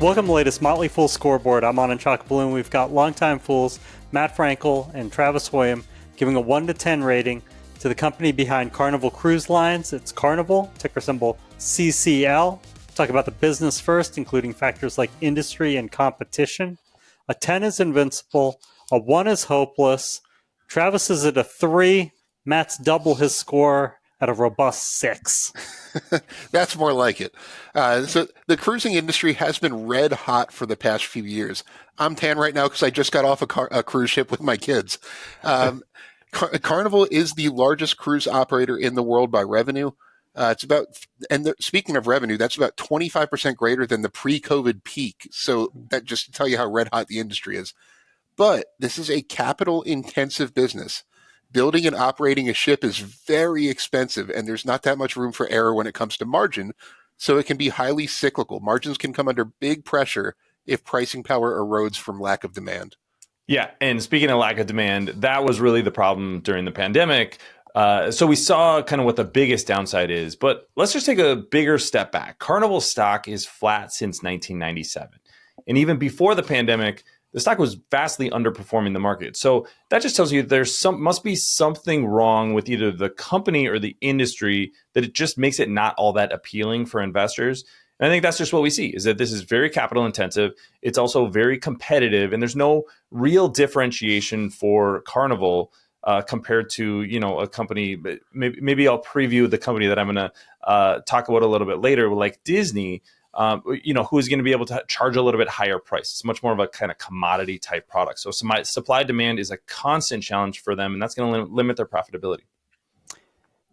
Welcome to the latest Motley Fool scoreboard. I'm on Chock Balloon. We've got longtime fools Matt Frankel and Travis Hoyam giving a 1 to 10 rating to the company behind Carnival Cruise Lines. It's Carnival, ticker symbol CCL. Talk about the business first, including factors like industry and competition. A 10 is invincible. A 1 is hopeless. Travis is at a 3. Matt's double his score at a robust 6. That's more like it. So the cruising industry has been red hot for the past few years. I'm tan right now because I just got off a cruise ship with my kids. Carnival is the largest cruise operator in the world by revenue. Speaking of revenue, that's about 25% greater than the pre-COVID peak. So that just to tell you how red hot the industry is. But this is a capital intensive business. Building and operating a ship is very expensive, and there's not that much room for error when it comes to margin, so it can be highly cyclical. Margins can come under big pressure if pricing power erodes from lack of demand. Yeah, and speaking of lack of demand, that was really the problem during the pandemic. So we saw kind of what the biggest downside is, but let's just take a bigger step back. Carnival stock is flat since 1997, and even before the pandemic, the stock was vastly underperforming the market. So that just tells you must be something wrong with either the company or the industry that it just makes it not all that appealing for investors. And I think that's just what we see, is that this is very capital intensive. It's also very competitive, and there's no real differentiation for Carnival compared to, a company. Maybe I'll preview the company that I'm going to talk about a little bit later, like Disney. Who's going to be able to charge a little bit higher price. It's much more of a kind of commodity type product. So supply demand is a constant challenge for them, and that's going to limit their profitability.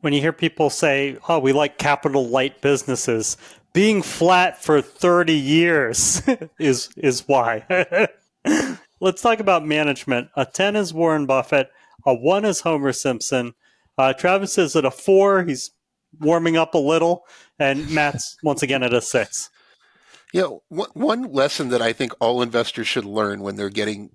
When you hear people say, oh, we like capital light businesses, being flat for 30 years is why. Let's talk about management. A 10 is Warren Buffett. A 1 is Homer Simpson. Travis is at a 4. He's warming up a little, and Matt's once again at a 6. One lesson that I think all investors should learn when they're getting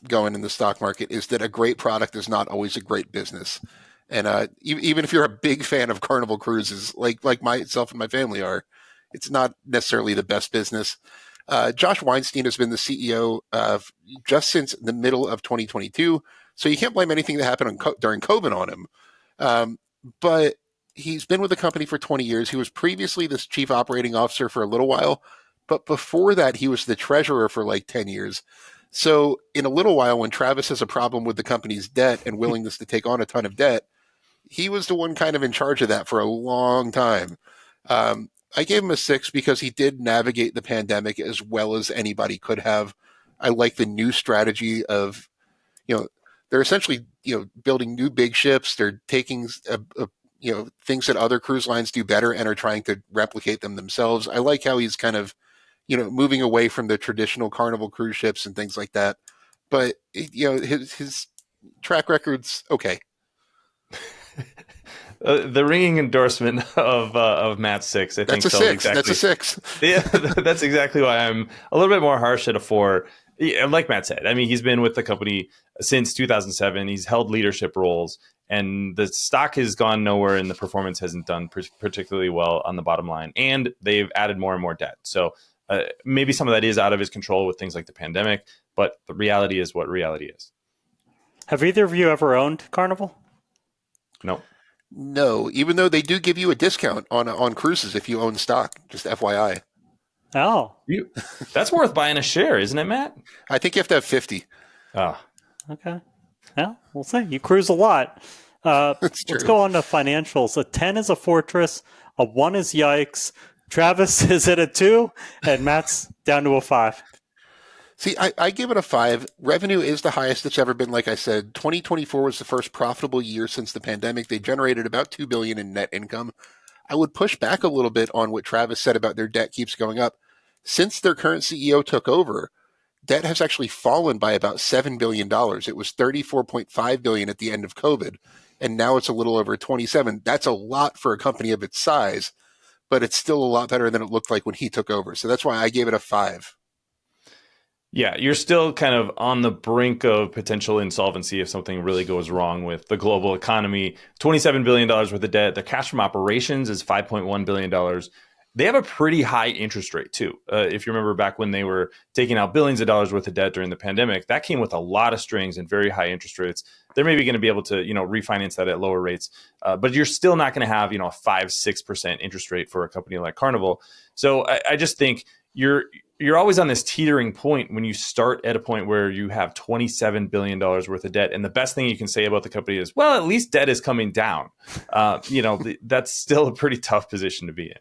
going in the stock market is that a great product is not always a great business. And even if you're a big fan of Carnival Cruises, like myself and my family are, it's not necessarily the best business. Josh Weinstein has been the CEO just since the middle of 2022, so you can't blame anything that happened during COVID on him. But he's been with the company for 20 years. He was previously the chief operating officer for a little while, but before that, he was the treasurer for like 10 years. So in a little while, when Travis has a problem with the company's debt and willingness to take on a ton of debt, he was the one kind of in charge of that for a long time. I gave him a 6 because he did navigate the pandemic as well as anybody could have. I like the new strategy of, they're essentially, building new big ships. They're taking things that other cruise lines do better and are trying to replicate them themselves. I like how he's kind of, moving away from the traditional Carnival cruise ships and things like that. But, his track record's okay. The ringing endorsement of Matt's 6, I think. That's a 6. That's a 6. Yeah, that's exactly why I'm a little bit more harsh at a 4. Yeah, like Matt said, I mean, he's been with the company since 2007. He's held leadership roles, and the stock has gone nowhere, and the performance hasn't done particularly well on the bottom line. And they've added more and more debt. So maybe some of that is out of his control with things like the pandemic, but the reality is what reality is. Have either of you ever owned Carnival? No, even though they do give you a discount on cruises if you own stock, just FYI. Oh. That's worth buying a share, isn't it, Matt? I think you have to have 50. Oh. Okay. Well, we'll see. You cruise a lot. Let's go on to financials. A 10 is a fortress. A 1 is yikes. Travis is at a 2, and Matt's down to a 5. See, I give it a 5. Revenue is the highest it's ever been. Like I said, 2024 was the first profitable year since the pandemic. They generated about $2 billion in net income. I would push back a little bit on what Travis said about their debt keeps going up. Since their current CEO took over, debt has actually fallen by about $7 billion. It was $34.5 billion at the end of COVID, and now it's a little over 27. That's a lot for a company of its size, but it's still a lot better than it looked like when he took over. So that's why I gave it a 5. Yeah, you're still kind of on the brink of potential insolvency if something really goes wrong with the global economy. $27 billion worth of debt. The cash from operations is $5.1 billion. they have a pretty high interest rate too. If you remember back when they were taking out billions of dollars worth of debt during the pandemic, that came with a lot of strings and very high interest rates. They're maybe going to be able to, refinance that at lower rates, but you're still not going to have, a 5-6% interest rate for a company like Carnival. So I just think you're always on this teetering point when you start at a point where you have $27 billion worth of debt. And the best thing you can say about the company is, well, at least debt is coming down. That's still a pretty tough position to be in.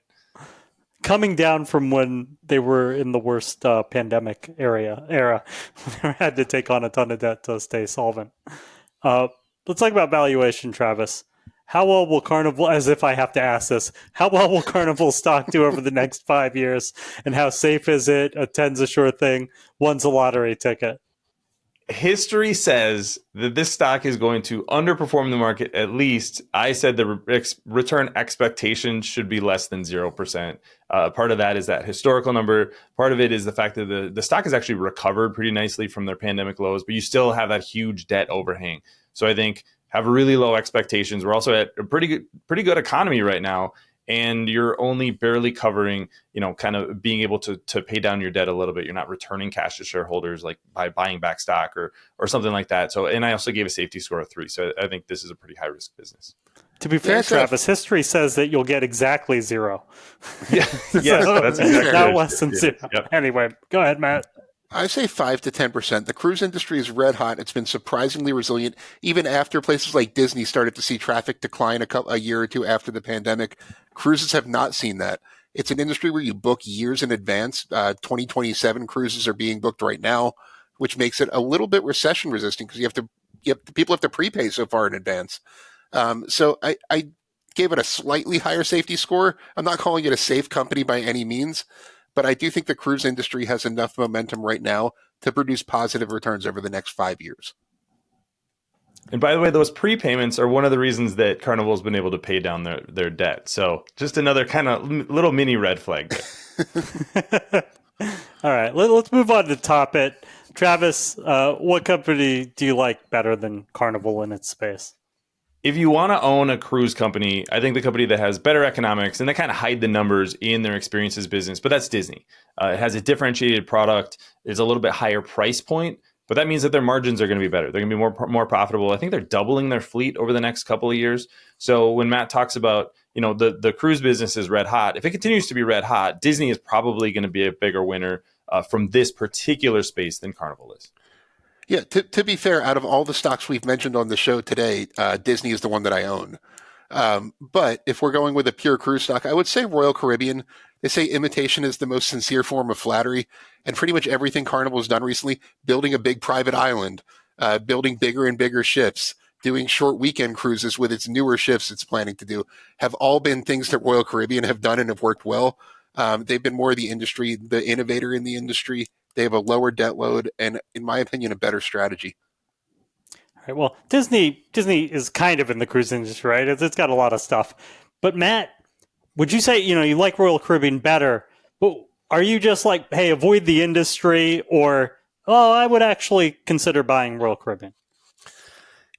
Coming down from when they were in the worst pandemic era, when they had to take on a ton of debt to stay solvent. Let's talk about valuation, Travis. How well will Carnival, as if I have to ask this, how well will Carnival stock do over the next 5 years? And how safe is it? A 10's a sure thing. One's a lottery ticket. History says that this stock is going to underperform the market at least. I said the return expectation should be less than 0%. Part of that is that historical number. Part of it is the fact that the stock has actually recovered pretty nicely from their pandemic lows, but you still have that huge debt overhang. So I think have really low expectations. We're also at a pretty good economy right now. And you're only barely covering, kind of being able to pay down your debt a little bit. You're not returning cash to shareholders like by buying back stock or something like that. So, and I also gave a safety score of 3. So I think this is a pretty high risk business. To be fair, Travis, history says that you'll get exactly 0. Yeah, yes, that's exactly not less than 0. Yep. Anyway, go ahead, Matt. I say 5 to 10%. The cruise industry is red hot. It's been surprisingly resilient, even after places like Disney started to see traffic decline a year or two after the pandemic. Cruises have not seen that. It's an industry where you book years in advance. 2027 cruises are being booked right now, which makes it a little bit recession resistant because people have to prepay so far in advance. So I gave it a slightly higher safety score. I'm not calling it a safe company by any means, but I do think the cruise industry has enough momentum right now to produce positive returns over the next 5 years. And by the way, those prepayments are one of the reasons that Carnival's been able to pay down their debt. So just another kind of little mini red flag there. All right, let's move on to top it. Travis, what company do you like better than Carnival in its space? If you want to own a cruise company, I think the company that has better economics, and they kind of hide the numbers in their experiences business, but that's Disney. It has a differentiated product. It's a little bit higher price point, but that means that their margins are going to be better. They're going to be more profitable. I think they're doubling their fleet over the next couple of years. So when Matt talks about, the cruise business is red hot, if it continues to be red hot, Disney is probably going to be a bigger winner from this particular space than Carnival is. Yeah, to be fair, out of all the stocks we've mentioned on the show today, Disney is the one that I own. But if we're going with a pure cruise stock, I would say Royal Caribbean. They say imitation is the most sincere form of flattery. And pretty much everything Carnival's done recently, building a big private island, building bigger and bigger ships, doing short weekend cruises with its newer ships it's planning to do, have all been things that Royal Caribbean have done and have worked well. They've been more the industry, the innovator in the industry. They have a lower debt load and, in my opinion, a better strategy. All right, well, Disney is kind of in the cruise industry, right? It's got a lot of stuff. But Matt, would you say, you like Royal Caribbean better, but are you just like, hey, avoid the industry, or, I would actually consider buying Royal Caribbean?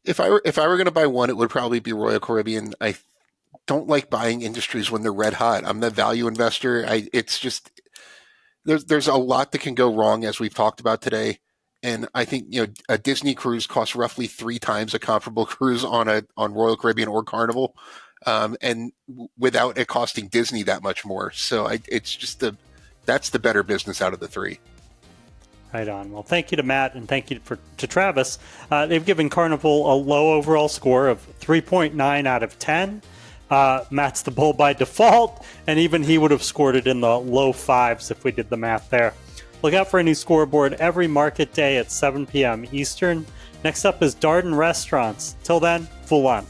If I were going to buy one, it would probably be Royal Caribbean. I don't like buying industries when they're red hot. I'm the value investor. It's just... There's a lot that can go wrong, as we've talked about today. And I think, a Disney cruise costs roughly 3 times a comparable cruise on Royal Caribbean or Carnival. And without it costing Disney that much more. So it's just that's the better business out of the 3. Right on. Well, thank you to Matt, and thank you to Travis. They've given Carnival a low overall score of 3.9 out of 10. Matt's the bull by default, and even he would have scored it in the low 5s if we did the math there. Look out for a new scoreboard every market day at 7 p.m. Eastern. Next up is Darden Restaurants. Till then, Fool on.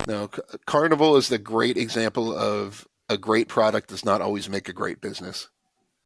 No, Carnival is the great example of a great product does not always make a great business.